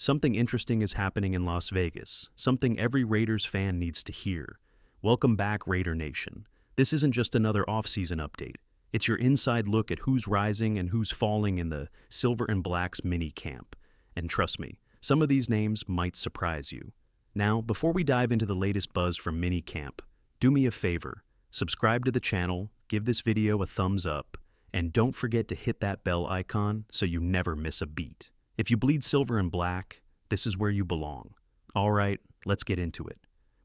Something interesting is happening in Las Vegas, something every Raiders fan needs to hear. Welcome back, Raider Nation. This isn't just another offseason update. It's your inside look at who's rising and who's falling in the Silver and Black's minicamp. And trust me, some of these names might surprise you. Now, before we dive into the latest buzz from Minicamp, do me a favor, subscribe to the channel, give this video a thumbs up, and don't forget to hit that bell icon so you never miss a beat. If you bleed silver and black, this is where you belong. All right, let's get into it.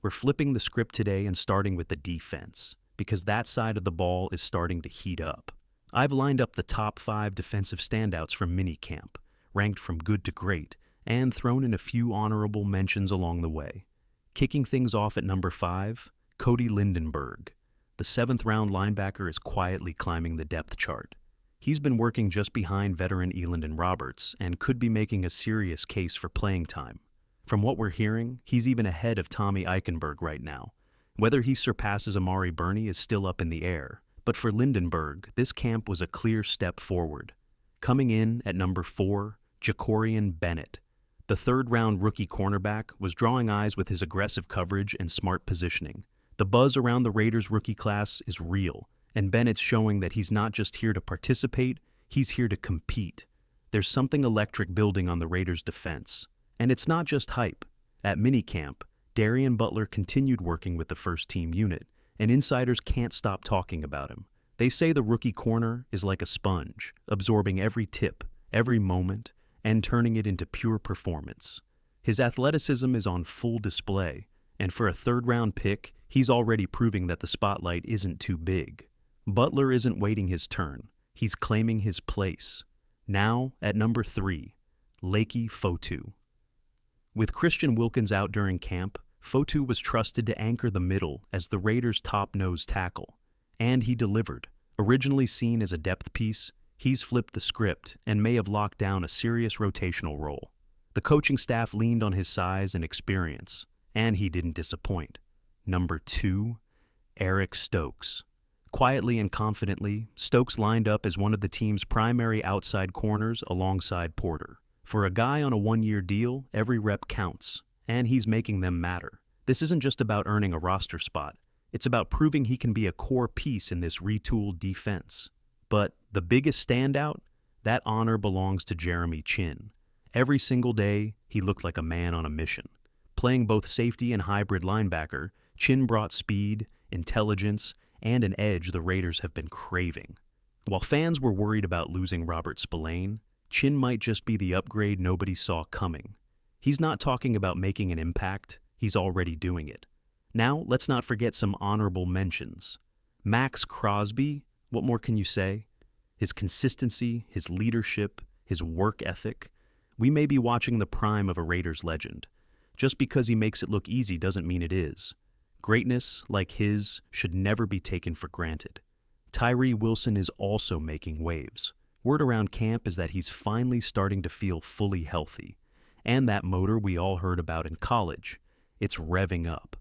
We're flipping the script today and starting with the defense, because that side of the ball is starting to heat up. I've lined up the top 5 defensive standouts from Minicamp, ranked from good to great, and thrown in a few honorable mentions along the way. Kicking things off at number 5, Cody Lindenberg. The 7th-round linebacker is quietly climbing the depth chart. He's been working just behind veteran Elandon Roberts and could be making a serious case for playing time. From what we're hearing, he's even ahead of Tommy Eichenberg right now. Whether he surpasses Amari Burney is still up in the air, but for Lindenberg, this camp was a clear step forward. Coming in at number 4, Jacorian Bennett. The 3rd-round rookie cornerback was drawing eyes with his aggressive coverage and smart positioning. The buzz around the Raiders' rookie class is real, and Bennett's showing that he's not just here to participate, he's here to compete. There's something electric building on the Raiders' defense. And it's not just hype. At Minicamp, Darian Butler continued working with the first-team unit, and insiders can't stop talking about him. They say the rookie corner is like a sponge, absorbing every tip, every moment, and turning it into pure performance. His athleticism is on full display, and for a 3rd-round pick, he's already proving that the spotlight isn't too big. Butler isn't waiting his turn. He's claiming his place. Now, at number 3, Leki Fotu. With Christian Wilkins out during camp, Fotu was trusted to anchor the middle as the Raiders' top-nose tackle. And he delivered. Originally seen as a depth piece, he's flipped the script and may have locked down a serious rotational role. The coaching staff leaned on his size and experience, and he didn't disappoint. Number 2, Eric Stokes. Quietly and confidently, Stokes lined up as one of the team's primary outside corners alongside Porter. For a guy on a 1-year deal, every rep counts, and he's making them matter. This isn't just about earning a roster spot. It's about proving he can be a core piece in this retooled defense. But the biggest standout? That honor belongs to Jeremy Chinn. Every single day, he looked like a man on a mission. Playing both safety and hybrid linebacker, Chinn brought speed, intelligence, and an edge the Raiders have been craving. While fans were worried about losing Robert Spillane, Chinn might just be the upgrade nobody saw coming. He's not talking about making an impact, he's already doing it. Now, let's not forget some honorable mentions. Max Crosby, what more can you say? His consistency, his leadership, his work ethic. We may be watching the prime of a Raiders legend. Just because he makes it look easy doesn't mean it is. Greatness, like his, should never be taken for granted. Tyree Wilson is also making waves. Word around camp is that he's finally starting to feel fully healthy. And that motor we all heard about in college, it's revving up.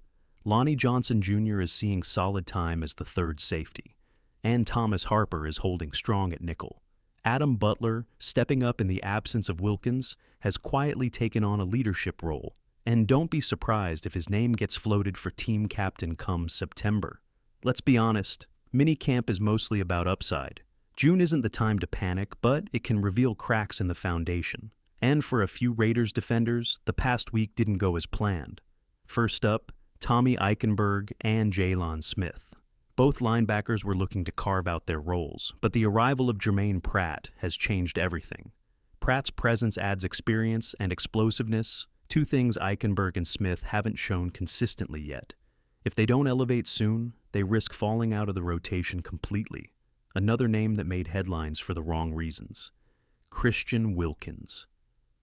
Lonnie Johnson Jr. is seeing solid time as the 3rd safety. And Thomas Harper is holding strong at nickel. Adam Butler, stepping up in the absence of Wilkins, has quietly taken on a leadership role. And don't be surprised if his name gets floated for team captain come September. Let's be honest, minicamp is mostly about upside. June isn't the time to panic, but it can reveal cracks in the foundation. And for a few Raiders defenders, the past week didn't go as planned. First up, Tommy Eichenberg and Jalen Smith. Both linebackers were looking to carve out their roles, but the arrival of Jermaine Pratt has changed everything. Pratt's presence adds experience and explosiveness, 2 things Eichenberg and Smith haven't shown consistently yet. If they don't elevate soon, they risk falling out of the rotation completely. Another name that made headlines for the wrong reasons. Christian Wilkins.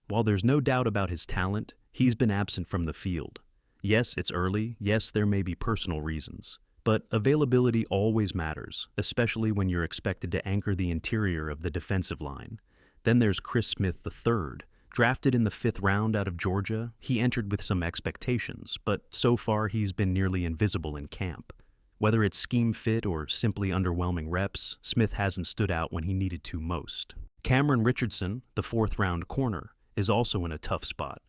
While there's no doubt about his talent, he's been absent from the field. Yes, it's early. Yes, there may be personal reasons. But availability always matters, especially when you're expected to anchor the interior of the defensive line. Then there's Chris Smith III. Drafted in the 5th round out of Georgia, he entered with some expectations, but so far he's been nearly invisible in camp. Whether it's scheme fit or simply underwhelming reps, Smith hasn't stood out when he needed to most. Cameron Richardson, the 4th round corner, is also in a tough spot.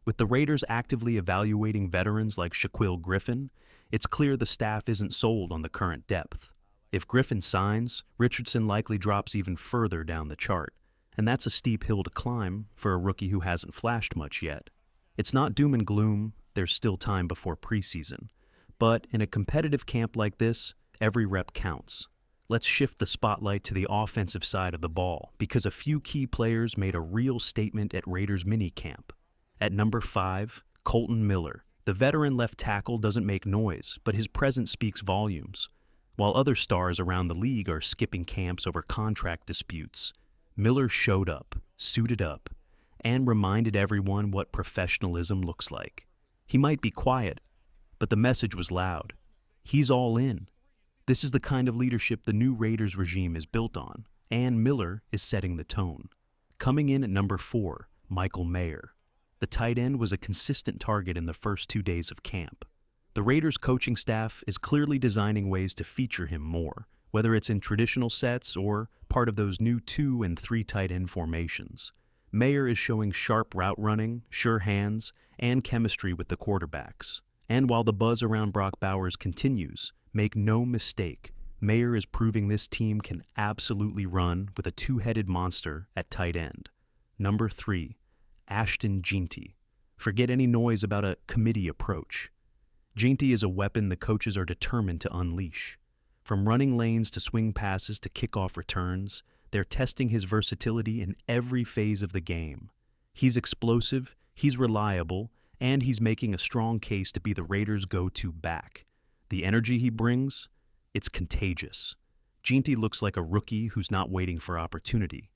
With the Raiders actively evaluating veterans like Shaquille Griffin, it's clear the staff isn't sold on the current depth. If Griffin signs, Richardson likely drops even further down the chart, and that's a steep hill to climb for a rookie who hasn't flashed much yet. It's not doom and gloom, there's still time before preseason. But in a competitive camp like this, every rep counts. Let's shift the spotlight to the offensive side of the ball, because a few key players made a real statement at Raiders Minicamp. At number 5, Colton Miller. The veteran left tackle doesn't make noise, but his presence speaks volumes. While other stars around the league are skipping camps over contract disputes, Miller showed up, suited up, and reminded everyone what professionalism looks like. He might be quiet, but the message was loud. He's all in. This is the kind of leadership the new Raiders regime is built on, and Miller is setting the tone. Coming in at number 4, Michael Mayer. The tight end was a consistent target in the first 2 days of camp. The Raiders coaching staff is clearly designing ways to feature him more, whether it's in traditional sets or part of those new 2 and 3 tight end formations. Mayer is showing sharp route running, sure hands, and chemistry with the quarterbacks. And while the buzz around Brock Bowers continues, make no mistake, Mayer is proving this team can absolutely run with a two-headed monster at tight end. Number 3, Ashton Jeanty. Forget any noise about a committee approach. Jeanty is a weapon the coaches are determined to unleash. From running lanes to swing passes to kickoff returns, they're testing his versatility in every phase of the game. He's explosive, he's reliable, and he's making a strong case to be the Raiders' go-to back. The energy he brings, it's contagious. Jeanty looks like a rookie who's not waiting for opportunity.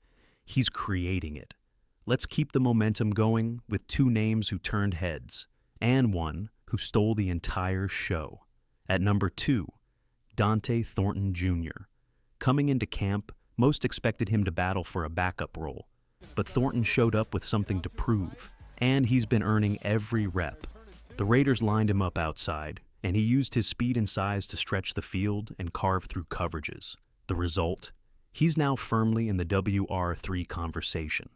He's creating it. Let's keep the momentum going with 2 names who turned heads, and one who stole the entire show. At number 2, Dante Thornton Jr. Coming into camp, most expected him to battle for a backup role, but Thornton showed up with something to prove, and he's been earning every rep. The Raiders lined him up outside, and he used his speed and size to stretch the field and carve through coverages. The result? He's now firmly in the WR3 conversation.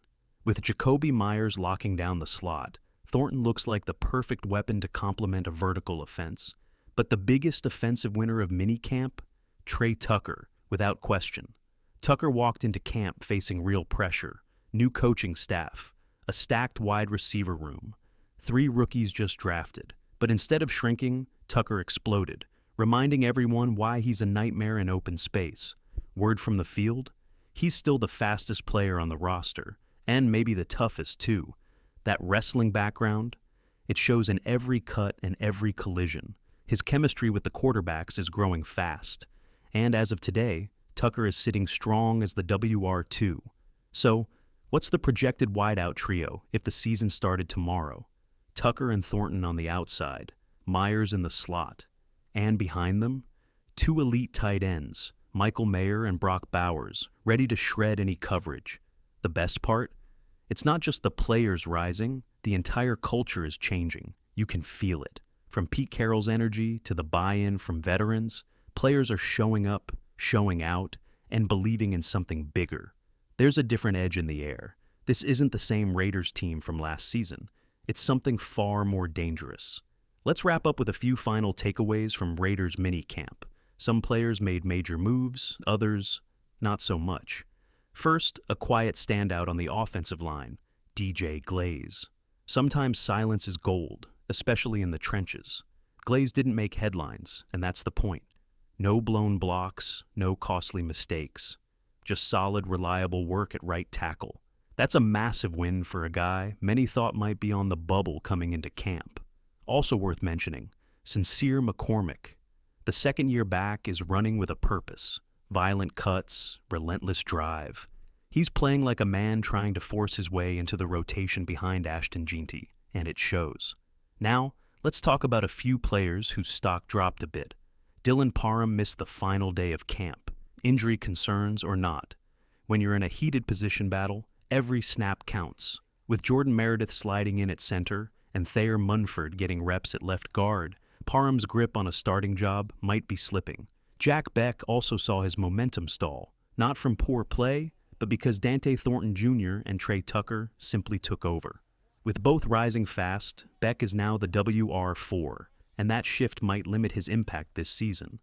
With Jacoby Myers locking down the slot, Thornton looks like the perfect weapon to complement a vertical offense. But the biggest offensive winner of minicamp? Trey Tucker, without question. Tucker walked into camp facing real pressure, new coaching staff, a stacked wide receiver room, 3 rookies just drafted. But instead of shrinking, Tucker exploded, reminding everyone why he's a nightmare in open space. Word from the field? He's still the fastest player on the roster, and maybe the toughest too. That wrestling background, it shows in every cut and every collision. His chemistry with the quarterbacks is growing fast, and as of today, Tucker is sitting strong as the WR2. So, what's the projected wideout trio if the season started tomorrow? Tucker and Thornton on the outside, Myers in the slot, and behind them, 2 elite tight ends, Michael Mayer and Brock Bowers, ready to shred any coverage. The best part? It's not just the players rising, the entire culture is changing. You can feel it. From Pete Carroll's energy to the buy-in from veterans, players are showing up, showing out, and believing in something bigger. There's a different edge in the air. This isn't the same Raiders team from last season. It's something far more dangerous. Let's wrap up with a few final takeaways from Raiders minicamp. Some players made major moves, others not so much. First, a quiet standout on the offensive line, DJ Glaze. Sometimes silence is gold, especially in the trenches. Glaze didn't make headlines, and that's the point. No blown blocks, no costly mistakes. Just solid, reliable work at right tackle. That's a massive win for a guy many thought might be on the bubble coming into camp. Also worth mentioning, Sincere McCormick. The second year back is running with a purpose. Violent cuts, relentless drive. He's playing like a man trying to force his way into the rotation behind Ashton Jeanty, and it shows. Now, let's talk about a few players whose stock dropped a bit. Dylan Parham missed the final day of camp, injury concerns or not. When you're in a heated position battle, every snap counts. With Jordan Meredith sliding in at center and Thayer Munford getting reps at left guard, Parham's grip on a starting job might be slipping. Jack Beck also saw his momentum stall, not from poor play, but because Dante Thornton Jr. and Trey Tucker simply took over. With both rising fast, Beck is now the WR4, and that shift might limit his impact this season.